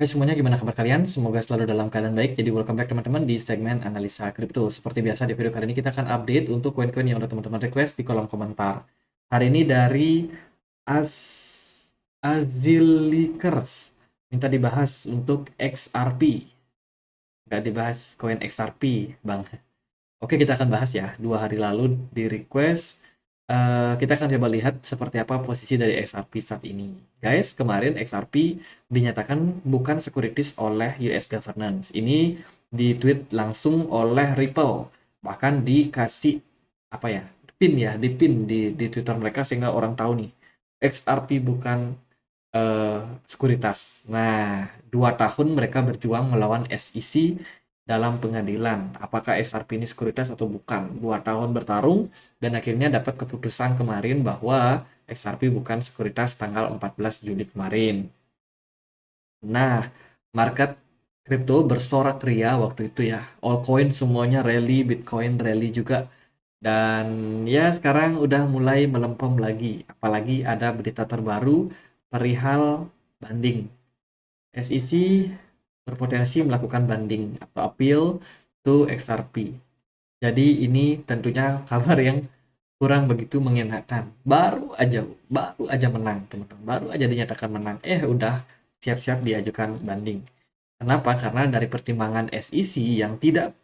Hai semuanya, gimana kabar kalian? Semoga selalu dalam keadaan baik. Jadi welcome back teman-teman di segmen analisa kripto. Seperti biasa di video kali ini kita akan update untuk koin-koin yang udah teman-teman request di kolom komentar. Hari ini dari Az Azilikers minta dibahas untuk XRP. Nggak dibahas koin XRP, Bang. Oke, kita akan bahas ya. 2 hari lalu di request. Kita akan coba lihat seperti apa posisi dari XRP saat ini. Guys, kemarin XRP dinyatakan bukan securities oleh US governance. Ini di-tweet langsung oleh Ripple. Bahkan dikasih apa ya? Pin ya, dipin di Twitter mereka sehingga orang tahu nih. XRP bukan sekuritas. Nah, 2 tahun mereka berjuang melawan SEC dalam pengadilan. Apakah XRP ini sekuritas atau bukan? 2 tahun bertarung dan akhirnya dapat keputusan kemarin bahwa XRP bukan sekuritas tanggal 14 Juli kemarin. Nah, market kripto bersorak ria waktu itu ya. Altcoin semuanya rally, Bitcoin rally juga. Dan ya sekarang udah mulai melempem lagi. Apalagi ada berita terbaru perihal banding. SEC berpotensi melakukan banding atau appeal to XRP. Jadi ini tentunya kabar yang kurang begitu mengenakan. Baru aja menang, teman-teman. Baru aja dinyatakan menang. Udah siap-siap diajukan banding. Kenapa? Karena dari pertimbangan SEC yang tidak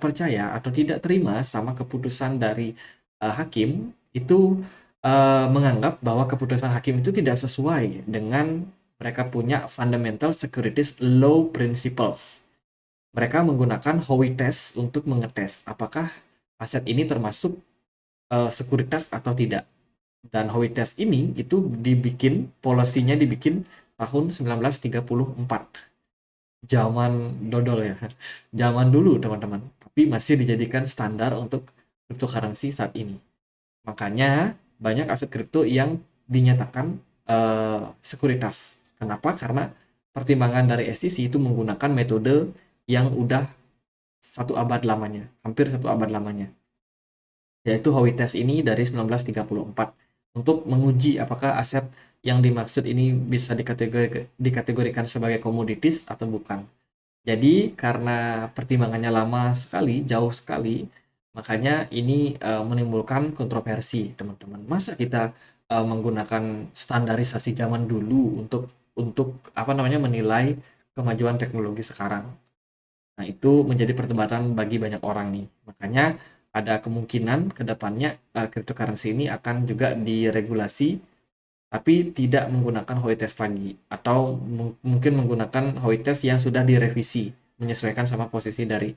percaya atau tidak terima sama keputusan dari hakim itu menganggap bahwa keputusan hakim itu tidak sesuai dengan mereka punya fundamental securities law principles. Mereka menggunakan Howey test untuk mengetes apakah aset ini termasuk sekuritas atau tidak. Dan Howey test ini itu polosinya dibikin tahun 1934. Zaman dodol ya. Zaman dulu teman-teman. Tapi masih dijadikan standar untuk cryptocurrency saat ini. Makanya banyak aset kripto yang dinyatakan sekuritas. Kenapa? Karena pertimbangan dari SEC itu menggunakan metode yang udah 1 abad lamanya, hampir 1 abad lamanya. Yaitu Howey test ini dari 1934 untuk menguji apakah aset yang dimaksud ini bisa dikategorikan sebagai komoditis atau bukan. Jadi karena pertimbangannya lama sekali, jauh sekali, makanya ini menimbulkan kontroversi, teman-teman. Masa kita menggunakan standarisasi zaman dulu untuk apa namanya menilai kemajuan teknologi sekarang. Nah, itu menjadi perdebatan bagi banyak orang nih. Makanya ada kemungkinan ke depannya cryptocurrency ini akan juga diregulasi tapi tidak menggunakan Howey test lagi atau mungkin menggunakan Howey test yang sudah direvisi menyesuaikan sama posisi dari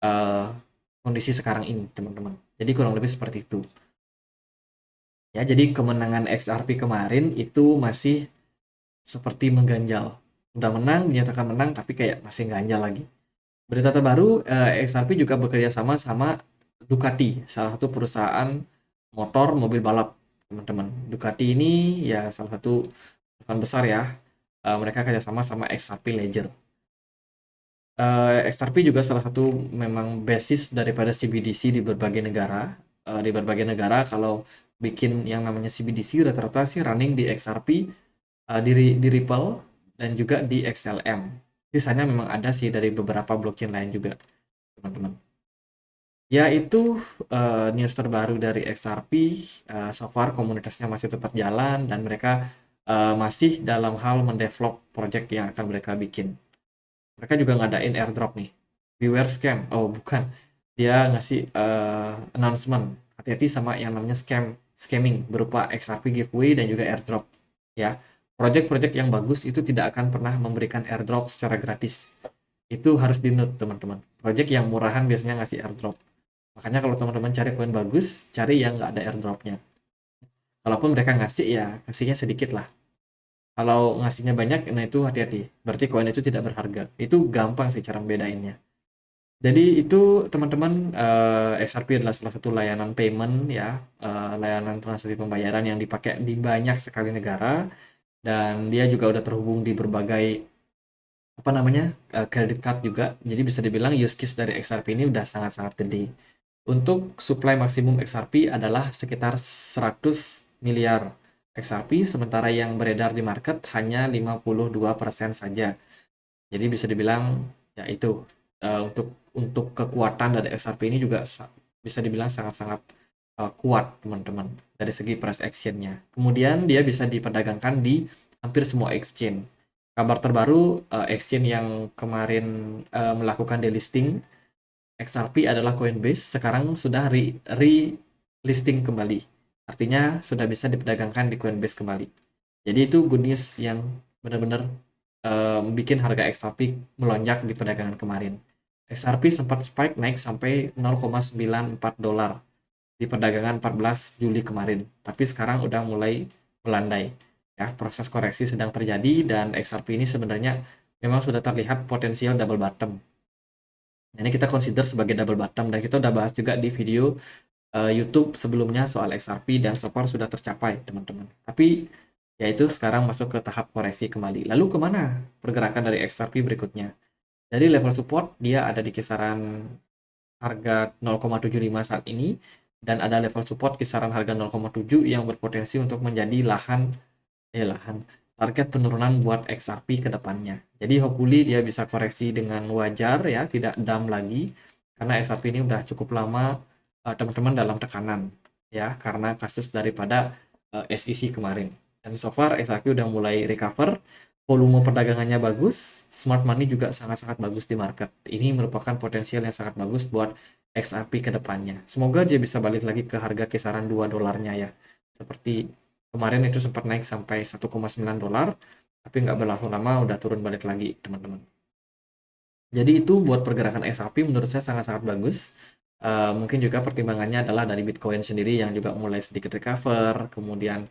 uh, kondisi sekarang ini, teman-teman. Jadi kurang lebih seperti itu. Ya, jadi kemenangan XRP kemarin itu masih seperti mengganjal. Udah menang, dinyatakan menang, tapi kayak masih ganjal lagi. Berita terbaru, XRP juga bekerja sama sama Ducati, salah satu perusahaan motor mobil balap, teman-teman. Ducati ini ya salah satu perusahaan besar ya. Mereka kerjasama sama XRP Ledger. XRP juga salah satu memang basis daripada CBDC di berbagai negara. Di berbagai negara kalau bikin yang namanya CBDC rata-rata sih running di XRP, di Ripple, dan juga di XLM. Sisanya memang ada sih dari beberapa blockchain lain juga, teman-teman. Ya itu news terbaru dari XRP. So far komunitasnya masih tetap jalan dan mereka masih dalam hal mendevelop project yang akan mereka bikin. Mereka juga ngadain airdrop nih. Beware scam. Oh bukan. Dia ngasih announcement. Hati-hati sama yang namanya scamming berupa XRP giveaway dan juga airdrop. Ya, project-project yang bagus itu tidak akan pernah memberikan airdrop secara gratis. Itu harus di-note teman-teman. Project yang murahan biasanya ngasih airdrop. Makanya kalau teman-teman cari koin bagus, cari yang nggak ada airdropnya. Kalaupun mereka ngasih ya kasihnya sedikit lah. Kalau ngasihnya banyak, nah itu hati-hati. Berarti koin itu tidak berharga. Itu gampang sih cara membedainnya. Jadi itu teman-teman, XRP adalah salah satu layanan payment ya, layanan transaksi pembayaran yang dipakai di banyak sekali negara dan dia juga udah terhubung di berbagai apa namanya credit card juga. Jadi bisa dibilang use case dari XRP ini udah sangat-sangat gede. Untuk supply maksimum XRP adalah sekitar 100 miliar XRP, sementara yang beredar di market hanya 52% saja. Jadi bisa dibilang ya itu untuk kekuatan dari XRP ini juga bisa dibilang sangat-sangat kuat teman-teman dari segi price actionnya. Kemudian dia bisa diperdagangkan di hampir semua exchange. Kabar terbaru, exchange yang kemarin melakukan delisting XRP adalah Coinbase, sekarang sudah re-listing kembali. Artinya sudah bisa diperdagangkan di Coinbase kembali. Jadi itu good news yang benar-benar bikin harga XRP melonjak di perdagangan kemarin. XRP sempat spike naik sampai 0,94 dolar di perdagangan 14 Juli kemarin. Tapi sekarang udah mulai melandai. Ya, proses koreksi sedang terjadi dan XRP ini sebenarnya memang sudah terlihat potensial double bottom. Ini kita consider sebagai double bottom dan kita udah bahas juga di video YouTube sebelumnya soal XRP dan so far sudah tercapai teman-teman. Tapi yaitu sekarang masuk ke tahap koreksi kembali. Lalu kemana pergerakan dari XRP berikutnya? Jadi level support dia ada di kisaran harga 0,75 saat ini dan ada level support kisaran harga 0,7 yang berpotensi untuk menjadi lahan target penurunan buat XRP ke depannya. Jadi hopefully dia bisa koreksi dengan wajar ya, tidak dump lagi karena XRP ini udah cukup lama teman-teman dalam tekanan ya karena kasus daripada SEC kemarin. Dan so far XRP udah mulai recover, volume perdagangannya bagus, smart money juga sangat-sangat bagus di market. Ini merupakan potensial yang sangat bagus buat XRP ke depannya. Semoga dia bisa balik lagi ke harga kisaran 2 dolarnya ya. Seperti kemarin itu sempat naik sampai 1,9 dolar, tapi nggak berlangsung lama udah turun balik lagi teman-teman. Jadi itu buat pergerakan XRP menurut saya sangat-sangat bagus. Mungkin juga pertimbangannya adalah dari Bitcoin sendiri yang juga mulai sedikit recover, kemudian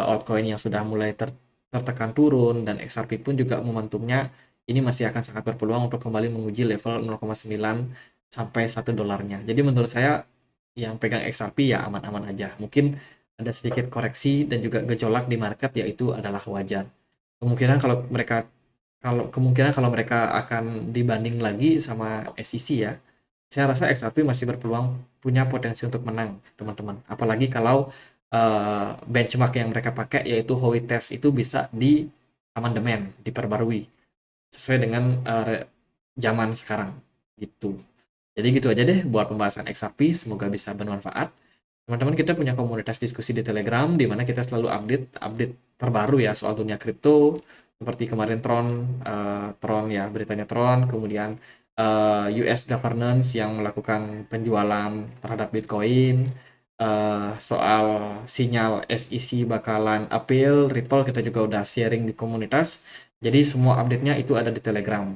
altcoin yang sudah mulai tertekan turun, dan XRP pun juga momentumnya ini masih akan sangat berpeluang untuk kembali menguji level 0,9 sampai 1 dolarnya. Jadi menurut saya yang pegang XRP ya aman-aman aja. Mungkin ada sedikit koreksi dan juga gejolak di market yaitu adalah wajar. Kemungkinan kalau mereka akan dibanding lagi sama SEC ya, saya rasa XRP masih berpeluang punya potensi untuk menang, teman-teman. Apalagi kalau benchmark yang mereka pakai yaitu Howey Test itu bisa di amandemen, diperbarui sesuai dengan zaman sekarang gitu. Jadi gitu aja deh buat pembahasan XRP, semoga bisa bermanfaat. Teman-teman, kita punya komunitas diskusi di Telegram di mana kita selalu update terbaru ya soal dunia kripto, seperti kemarin Tron ya, beritanya Tron, kemudian US governance yang melakukan penjualan terhadap Bitcoin, soal sinyal SEC bakalan appeal, Ripple kita juga udah sharing di komunitas. Jadi semua update-nya itu ada di Telegram.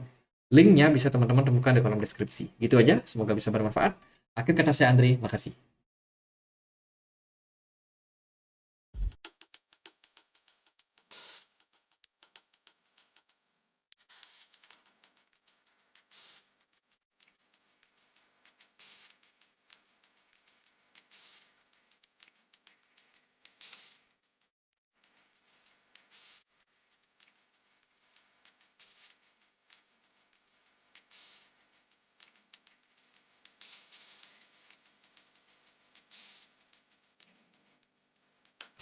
Linknya bisa teman-teman temukan di kolom deskripsi. Gitu aja, semoga bisa bermanfaat. Akhir kata saya Andri, makasih.